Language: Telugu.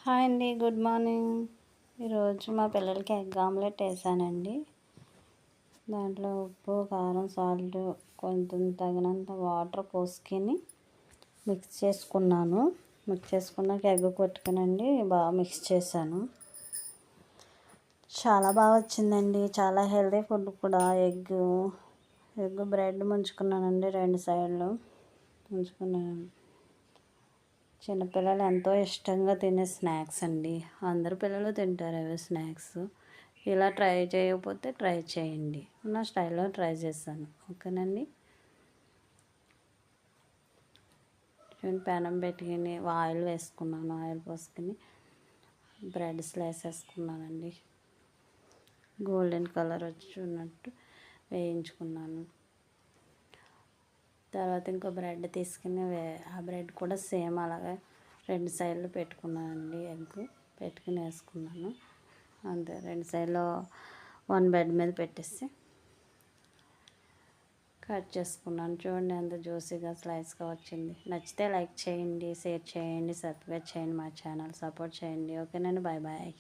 హాయ్ అండి, గుడ్ మార్నింగ్. ఈరోజు మా పిల్లలకి ఎగ్ ఆమ్లెట్ వేసానండి. దాంట్లో ఉప్పు, కారం, సాల్ట్, కొంచెం తగినంత వాటర్ పోసుకొని మిక్స్ చేసుకున్నాను. మిక్స్ చేసుకున్నాక ఎగ్ కొట్టుకునండి బాగా మిక్స్ చేశాను. చాలా బాగా వచ్చిందండి. చాలా హెల్తీ ఫుడ్ కూడా. ఎగ్ బ్రెడ్ ముంచుకున్నానండి, 2 సైడ్లు ముంచుకున్నాను. చిన్నపిల్లలు ఎంతో ఇష్టంగా తినే స్నాక్స్ అండి. అందరు పిల్లలు తింటారు అవి స్నాక్స్. ఇలా ట్రై చేయకపోతే ట్రై చేయండి. నా స్టైల్లో ట్రై చేశాను. ఓకేనండి. పెనం పెట్టుకుని ఆయిల్ వేసుకున్నాను. ఆయిల్ పోసుకొని బ్రెడ్ స్లైస్ వేసుకున్నానండి. గోల్డెన్ కలర్ వచ్చినట్టు వేయించుకున్నాను. తర్వాత ఇంకో బ్రెడ్ తీసుకుని ఆ బ్రెడ్ కూడా సేమ్ అలాగే 2 సైడ్లు పెట్టుకున్నానండి. ఎగ్ పెట్టుకుని వేసుకున్నాను. అంతే, 2 సైడ్లో 1 బెడ్ మీద పెట్టేసి కట్ చేసుకున్నాను. చూడండి ఎంత జ్యూసీగా స్లైస్గా వచ్చింది. నచ్చితే లైక్ చేయండి, షేర్ చేయండి, సబ్స్క్రైబ్ చేయండి, మా ఛానల్ సపోర్ట్ చేయండి. ఓకేనండి, బాయ్ బాయ్.